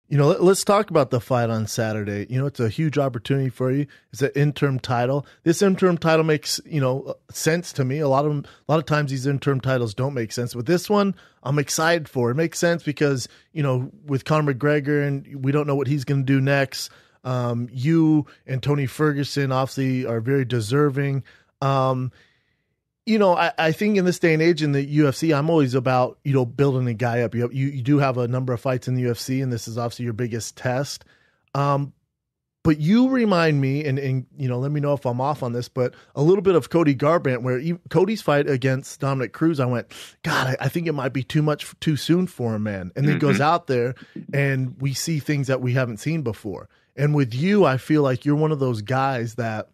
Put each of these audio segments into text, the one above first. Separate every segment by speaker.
Speaker 1: Let's talk about the fight on Saturday. It's a huge opportunity for you. It's an interim title. This interim title makes, sense to me. A lot of times these interim titles don't make sense. But this one, I'm excited for. It makes sense because, with Conor McGregor and we don't know what he's going to do next. You and Tony Ferguson obviously are very deserving. I think in this day and age in the UFC, I'm always about, building a guy up. You do have a number of fights in the UFC, and this is obviously your biggest test. But you remind me, and let me know if I'm off on this, but a little bit of Cody Garbrandt, where Cody's fight against Dominic Cruz, I went, God, I think it might be too soon for him, man. And then he goes out there, and we see things that we haven't seen before. And with you, I feel like you're one of those guys that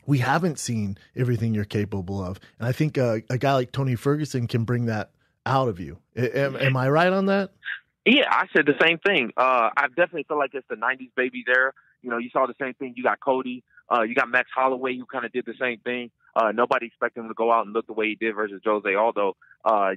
Speaker 1: we haven't seen everything you're capable of. And I think a guy like Tony Ferguson can bring that out of you. Am I right on that?
Speaker 2: Yeah, I said the same thing. I definitely feel like it's the 90s baby there. You saw the same thing. You got Cody. You got Max Holloway, who kind of did the same thing. Nobody expected him to go out and look the way he did versus Jose Aldo.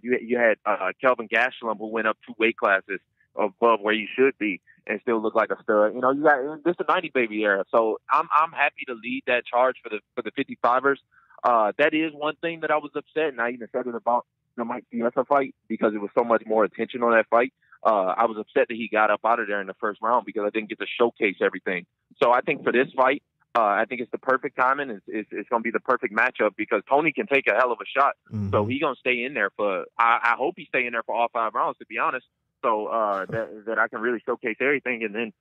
Speaker 2: You had Kelvin Gastelum, who went up 2 weight classes above where you should be and still look like a stud. You got this the 90 baby era. So I'm happy to lead that charge for the 55ers. That is one thing that I was upset, and I even said it about the Mike Fiesta fight because it was so much more attention on that fight. I was upset that he got up out of there in the first round because I didn't get to showcase everything. So I think for this fight, I think it's the perfect timing. It's going to be the perfect matchup because Tony can take a hell of a shot. Mm-hmm. So he's going to stay in there I hope he stay in there for all 5 rounds, to be honest. So that I can really showcase everything, and then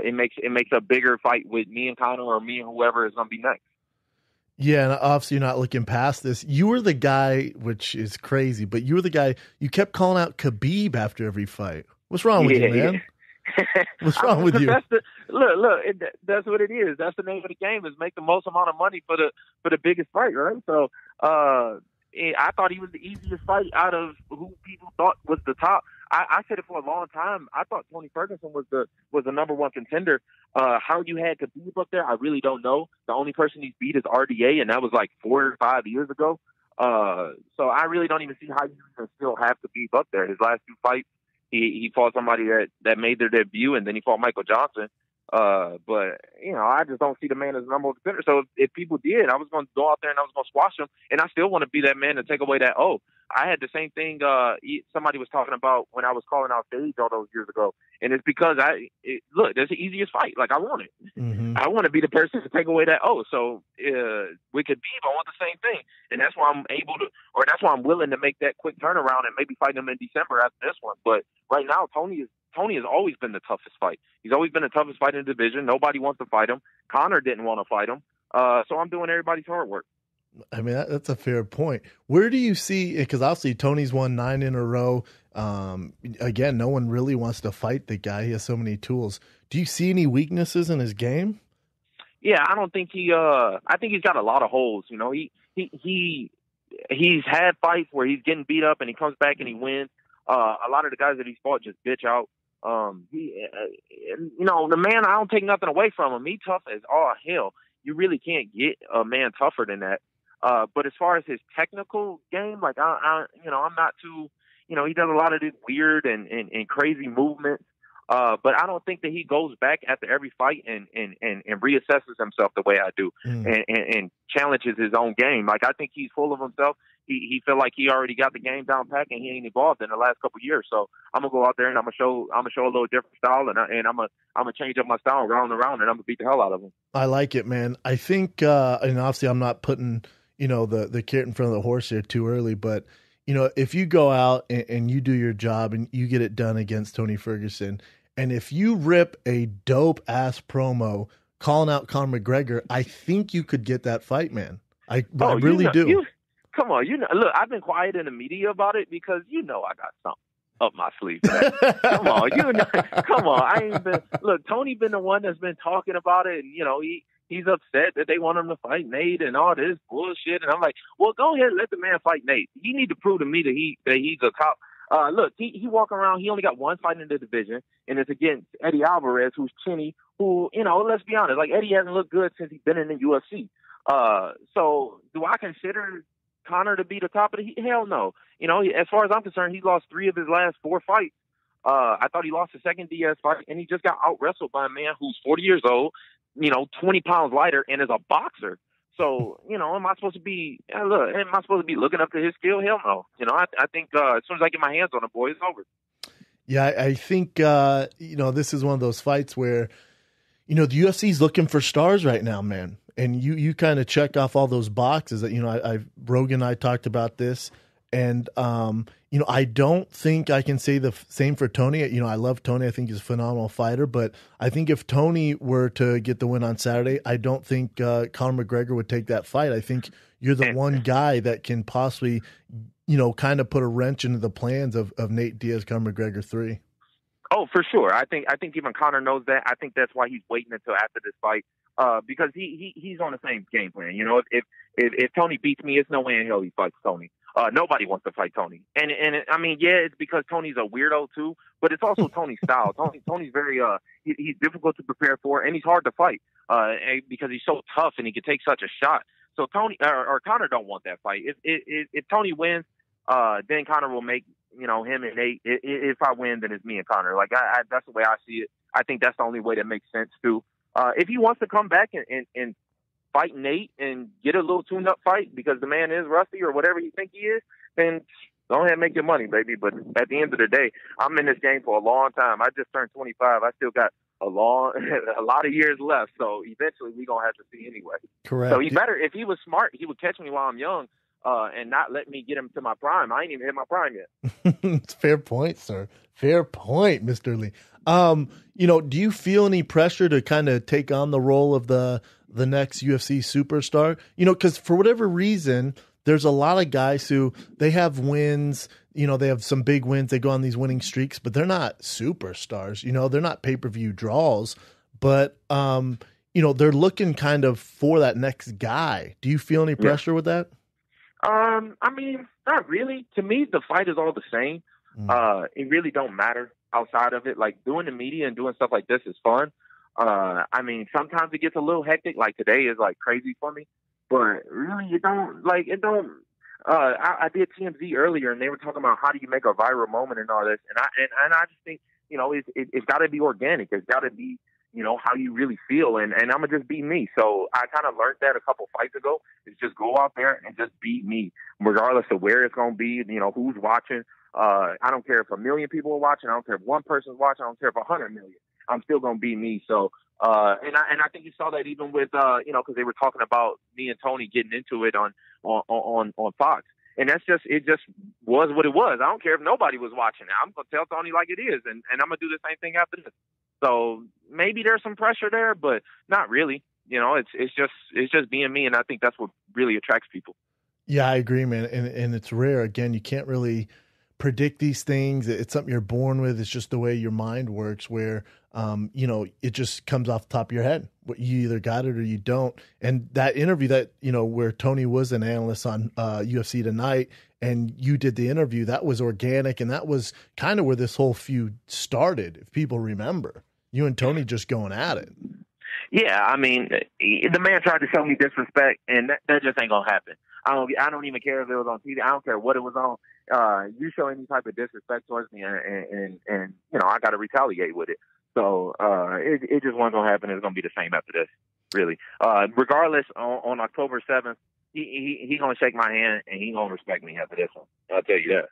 Speaker 2: it makes a bigger fight with me and Conor or me and whoever is going to be next.
Speaker 1: Yeah, and obviously you're not looking past this. You were the guy, which is crazy, but you were the guy, you kept calling out Khabib after every fight. What's wrong with you, man? What's wrong with you?
Speaker 2: That's what it is. That's the name of the game, is make the most amount of money for the biggest fight, right? So I thought he was the easiest fight out of who people thought was the top. I said it for a long time. I thought Tony Ferguson was the number one contender. How you had Khabib up there, I really don't know. The only person he's beat is RDA, and that was like 4 or 5 years ago. So I really don't even see how you can still have Khabib up there. His last 2 fights, he fought somebody that made their debut, and then he fought Michael Johnson. But I just don't see the man as the number one contender. So if people did, I was going to go out there and I was going to squash him, and I still want to be that man to take away that. I had the same thing. Somebody was talking about when I was calling out Sage all those years ago, and it's because look, that's the easiest fight. Like I want it. Mm-hmm. I want to be the person to take away that. So with Khabib, I want the same thing, and that's why I'm able to, or that's why I'm willing to make that quick turnaround and maybe fight him in December after this one. But right now, Tony has always been the toughest fight. He's always been the toughest fight in the division. Nobody wants to fight him. Conor didn't want to fight him. So I'm doing everybody's hard work.
Speaker 1: I mean, that's a fair point. Where do you see, because obviously Tony's won 9 in a row. Again, no one really wants to fight the guy. He has so many tools. Do you see any weaknesses in his game?
Speaker 2: Yeah, I don't think I think he's got a lot of holes. He's had fights where he's getting beat up and he comes back and he wins. A lot of the guys that he's fought just bitch out. The man, I don't take nothing away from him. He tough as all hell. You really can't get a man tougher than that. But as far as his technical game, like I'm not too, he does a lot of this weird and crazy movements. But I don't think that he goes back after every fight and reassesses himself the way I do and challenges his own game. Like I think he's full of himself. He feel like he already got the game down pat and he ain't evolved in the last couple of years. So I'm gonna go out there and I'm gonna show a little different style and I'm gonna change up my style round and round and I'm gonna beat the hell out of him.
Speaker 1: I like it, man. I think and obviously I'm not putting the carrot in front of the horse here too early, but if you go out and you do your job and you get it done against Tony Ferguson, and if you rip a dope ass promo calling out Conor McGregor, I think you could get that fight, man. I really do.
Speaker 2: Come on, look, I've been quiet in the media about it because I got something up my sleeve. Come on, come on. I ain't been. Look, Tony been the one that's been talking about it, and he's upset that they want him to fight Nate and all this bullshit. And I'm like, well, go ahead and let the man fight Nate. He need to prove to me that he's a top. Look, he walk around. He only got 1 fight in the division, and it's against Eddie Alvarez, who's chinny. Who, let's be honest, like Eddie hasn't looked good since he's been in the UFC. So do I consider Conor to be the top of the heat? Hell no. As far as I'm concerned, he lost 3 of his last 4 fights. I thought he lost the second Diaz fight, and he just got out-wrestled by a man who's 40 years old, 20 pounds lighter, and is a boxer. So, am I supposed to be looking up to his skill? Hell no. I think as soon as I get my hands on him, boy, it's over.
Speaker 1: Yeah, I think, this is one of those fights where, the UFC's looking for stars right now, man. And you kind of check off all those boxes that, Rogan and I talked about this. And, I don't think I can say the same for Tony. I love Tony. I think he's a phenomenal fighter. But I think if Tony were to get the win on Saturday, I don't think Conor McGregor would take that fight. I think you're the one guy that can possibly, kind of put a wrench into the plans of Nate Diaz, Conor McGregor 3.
Speaker 2: Oh, for sure. I think even Conor knows that. I think that's why he's waiting until after this fight, because he's on the same game plan. If Tony beats me, it's no way in hell he fights Tony. Nobody wants to fight Tony, and it's because Tony's a weirdo too, but it's also Tony's style. Tony's very he's difficult to prepare for, and he's hard to fight because he's so tough and he can take such a shot. So Tony or Conor don't want that fight. If Tony wins, then Conor will make him and Nate. If I win, then it's me and Conor. Like that's the way I see it. I think that's the only way that makes sense too. If he wants to come back and fight Nate and get a little tune-up fight because the man is rusty or whatever you think he is, then go ahead and make your money, baby. But at the end of the day, I'm in this game for a long time. I just turned 25. I still got a lot of years left. So eventually we're going to have to see anyway.
Speaker 1: Correct.
Speaker 2: So if he was smart, he would catch me while I'm young and not let me get him to my prime. I ain't even hit my prime yet.
Speaker 1: It's fair point, sir. Fair point, Mr. Lee. Do you feel any pressure to kind of take on the role of the next UFC superstar? Because for whatever reason, there's a lot of guys who they have wins, they have some big wins. They go on these winning streaks, but they're not superstars. They're not pay-per-view draws, but, they're looking kind of for that next guy. Do you feel any pressure with that?
Speaker 2: Not really. To me, the fight is all the same. It really don't matter outside of it. Like doing the media and doing stuff like this is fun. Sometimes it gets a little hectic. Like today is like crazy for me, but really it don't. I did TMZ earlier, and they were talking about how do you make a viral moment and all this, and I just think it's got to be organic. It's got to be how you really feel, and I'm gonna just be me. So I kind of learned that a couple fights ago. Is just go out there and just be me, regardless of where it's gonna be. Who's watching. I don't care if 1 million people are watching. I don't care if one person's watching. I don't care if 100 million. I'm still gonna be me. So, and I think you saw that even with because they were talking about me and Tony getting into it on Fox, and it just was what it was. I don't care if nobody was watching. I'm gonna tell Tony like it is, and I'm gonna do the same thing after this. So maybe there's some pressure there, but not really. It's just being me, and I think that's what really attracts people.
Speaker 1: Yeah, I agree, man, and it's rare. Again, you can't really predict these things. It's something you're born with. It's just the way your mind works where, it just comes off the top of your head. You either got it or you don't. And that interview that, where Tony was an analyst on UFC Tonight and you did the interview, that was organic. And that was kind of where this whole feud started. If people remember, you and Tony just going at it.
Speaker 2: Yeah. The man tried to show me disrespect, and that just ain't going to happen. I don't even care if it was on TV. I don't care what it was on. You show any type of disrespect towards me, and I got to retaliate with it. So it just wasn't gonna happen. It's gonna be the same after this, really. Regardless, on October 7th, he gonna shake my hand and he gonna respect me after this one. I'll tell you that.